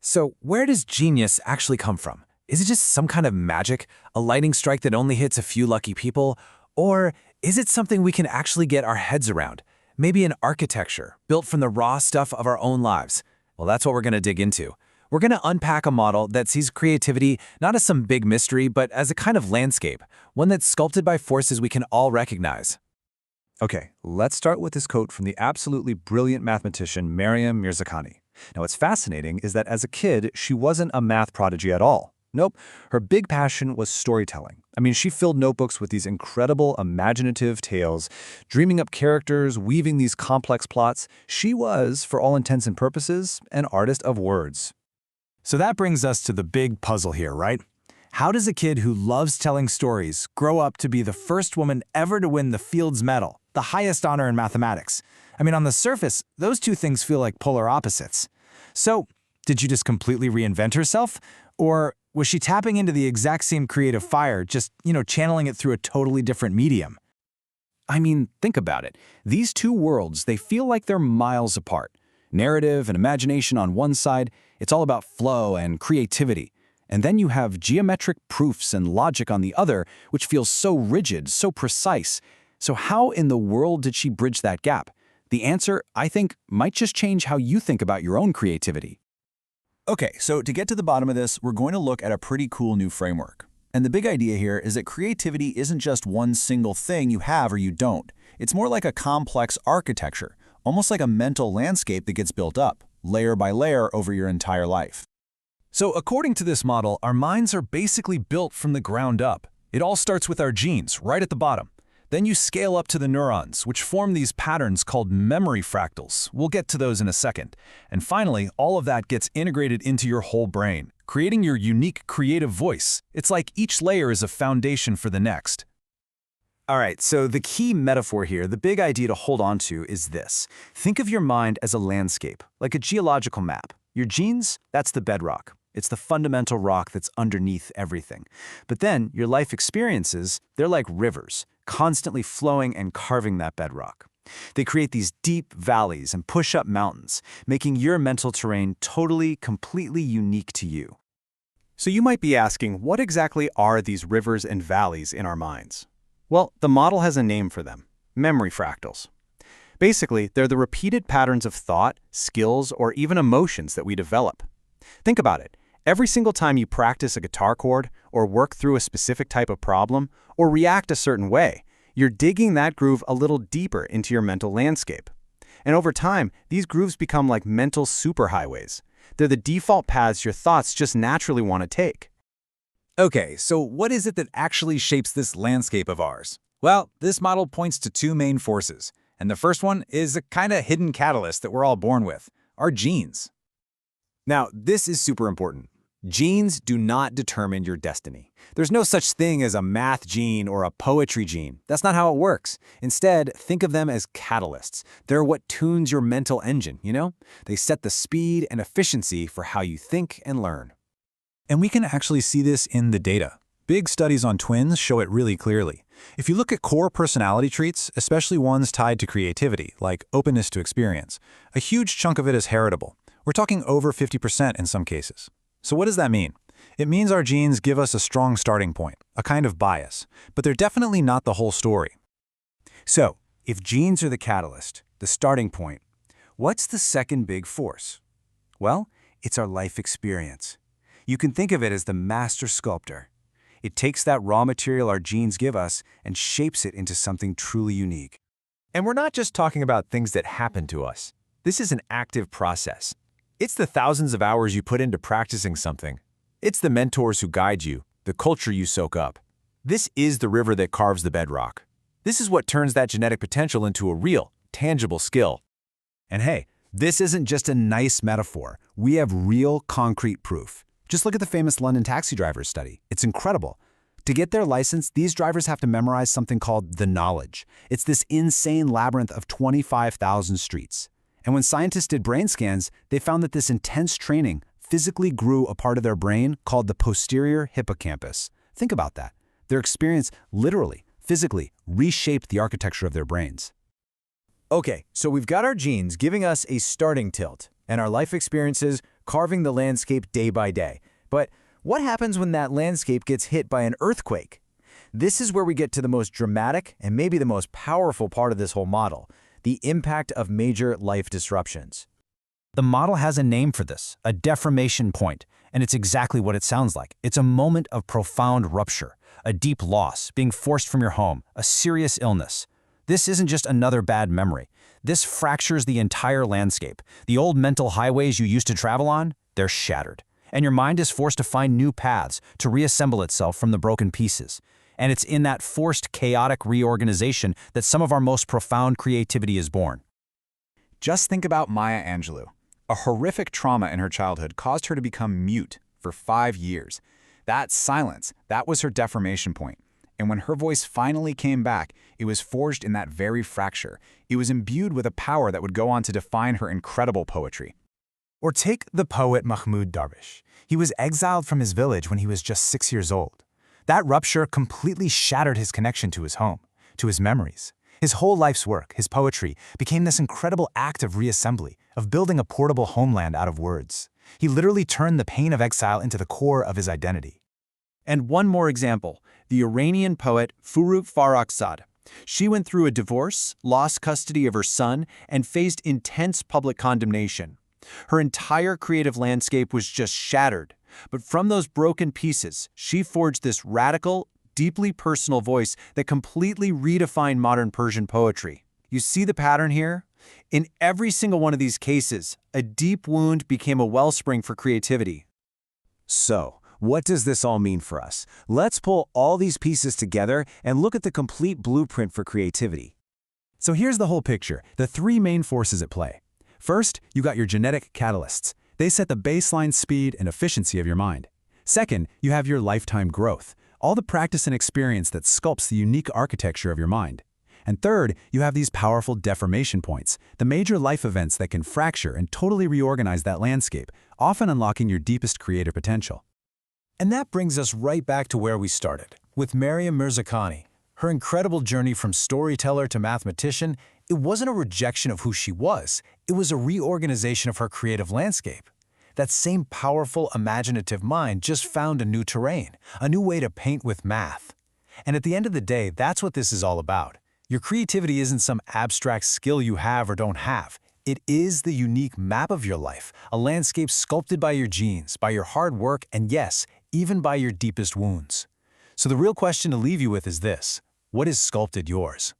So where does genius actually come from? Is it just some kind of magic, a lightning strike that only hits a few lucky people? Or is it something we can actually get our heads around? Maybe an architecture built from the raw stuff of our own lives? Well, that's what we're going to dig into. We're going to unpack a model that sees creativity not as some big mystery, but as a kind of landscape, one that's sculpted by forces we can all recognize. Okay, let's start with this quote from the absolutely brilliant mathematician Maryam Mirzakhani. Now, what's fascinating is that as a kid, she wasn't a math prodigy at all. Nope, her big passion was storytelling. I mean, she filled notebooks with these incredible, imaginative tales, dreaming up characters, weaving these complex plots. She was, for all intents and purposes, an artist of words. So that brings us to the big puzzle here, right? How does a kid who loves telling stories grow up to be the first woman ever to win the Fields Medal, the highest honor in mathematics? I mean, on the surface, those two things feel like polar opposites. So, did she just completely reinvent herself? Or was she tapping into the exact same creative fire, just, channeling it through a totally different medium? I mean, think about it. These two worlds, they feel like they're miles apart. Narrative and imagination on one side, it's all about flow and creativity. And then you have geometric proofs and logic on the other, which feels so rigid, so precise. So how in the world did she bridge that gap? The answer, I think, might just change how you think about your own creativity. Okay, so to get to the bottom of this, we're going to look at a pretty cool new framework. And the big idea here is that creativity isn't just one single thing you have or you don't. It's more like a complex architecture, almost like a mental landscape that gets built up, layer by layer over your entire life. So according to this model, our minds are basically built from the ground up. It all starts with our genes, right at the bottom. Then you scale up to the neurons, which form these patterns called memory fractals. We'll get to those in a second. And finally, all of that gets integrated into your whole brain, creating your unique creative voice. It's like each layer is a foundation for the next. All right, so the key metaphor here, the big idea to hold on to is this. Think of your mind as a landscape, like a geological map. Your genes, that's the bedrock. It's the fundamental rock that's underneath everything. But then your life experiences, they're like rivers, constantly flowing and carving that bedrock. They create these deep valleys and push up mountains, making your mental terrain totally, completely unique to you. So you might be asking, what exactly are these rivers and valleys in our minds? Well, the model has a name for them: memory fractals. Basically, they're the repeated patterns of thought, skills, or even emotions that we develop. Think about it. Every single time you practice a guitar chord, or work through a specific type of problem, or react a certain way, you're digging that groove a little deeper into your mental landscape. And over time, these grooves become like mental superhighways. They're the default paths your thoughts just naturally want to take. Okay, so what is it that actually shapes this landscape of ours? Well, this model points to two main forces. And the first one is a kind of hidden catalyst that we're all born with: our genes. Now, this is super important. Genes do not determine your destiny. There's no such thing as a math gene or a poetry gene. That's not how it works. Instead, think of them as catalysts. They're what tunes your mental engine, They set the speed and efficiency for how you think and learn. And we can actually see this in the data. Big studies on twins show it really clearly. If you look at core personality traits, especially ones tied to creativity, like openness to experience, a huge chunk of it is heritable. We're talking over 50% in some cases. So what does that mean? It means our genes give us a strong starting point, a kind of bias, but they're definitely not the whole story. So, if genes are the catalyst, the starting point, what's the second big force? Well, it's our life experience. You can think of it as the master sculptor. It takes that raw material our genes give us and shapes it into something truly unique. And we're not just talking about things that happen to us. This is an active process. It's the thousands of hours you put into practicing something. It's the mentors who guide you, the culture you soak up. This is the river that carves the bedrock. This is what turns that genetic potential into a real, tangible skill. And hey, this isn't just a nice metaphor. We have real, concrete proof. Just look at the famous London taxi drivers study. It's incredible. To get their license, these drivers have to memorize something called the knowledge. It's this insane labyrinth of 25,000 streets. And when scientists did brain scans, they found that this intense training physically grew a part of their brain called the posterior hippocampus. Think about that. Their experience literally, physically, reshaped the architecture of their brains. Okay, so we've got our genes giving us a starting tilt, and our life experiences carving the landscape day by day. But what happens when that landscape gets hit by an earthquake? This is where we get to the most dramatic and maybe the most powerful part of this whole model, the impact of major life disruptions. The model has a name for this, a deformation point, and it's exactly what it sounds like. It's a moment of profound rupture, a deep loss, being forced from your home, a serious illness. This isn't just another bad memory. This fractures the entire landscape. The old mental highways you used to travel on, they're shattered. And your mind is forced to find new paths, to reassemble itself from the broken pieces. And it's in that forced, chaotic reorganization that some of our most profound creativity is born. Just think about Maya Angelou. A horrific trauma in her childhood caused her to become mute for 5 years. That silence, that was her deformation point. And when her voice finally came back, it was forged in that very fracture. It was imbued with a power that would go on to define her incredible poetry. Or take the poet Mahmoud Darwish. He was exiled from his village when he was just 6 years old. That rupture completely shattered his connection to his home, to his memories. His whole life's work, his poetry, became this incredible act of reassembly, of building a portable homeland out of words. He literally turned the pain of exile into the core of his identity. And one more example, the Iranian poet Furugh Farrokhzad. She went through a divorce, lost custody of her son, and faced intense public condemnation. Her entire creative landscape was just shattered. But from those broken pieces, she forged this radical, deeply personal voice that completely redefined modern Persian poetry. You see the pattern here? In every single one of these cases, a deep wound became a wellspring for creativity. So, what does this all mean for us? Let's pull all these pieces together and look at the complete blueprint for creativity. So here's the whole picture, the 3 main forces at play. First, you got your genetic catalysts. They set the baseline speed and efficiency of your mind. Second, you have your lifetime growth, all the practice and experience that sculpts the unique architecture of your mind. And third, you have these powerful deformation points, the major life events that can fracture and totally reorganize that landscape, often unlocking your deepest creative potential. And that brings us right back to where we started, with Maryam Mirzakhani. Her incredible journey from storyteller to mathematician, it wasn't a rejection of who she was, it was a reorganization of her creative landscape. That same powerful, imaginative mind just found a new terrain, a new way to paint with math. And at the end of the day, that's what this is all about. Your creativity isn't some abstract skill you have or don't have. It is the unique map of your life, a landscape sculpted by your genes, by your hard work, and yes, even by your deepest wounds. So the real question to leave you with is this: what is sculpted yours?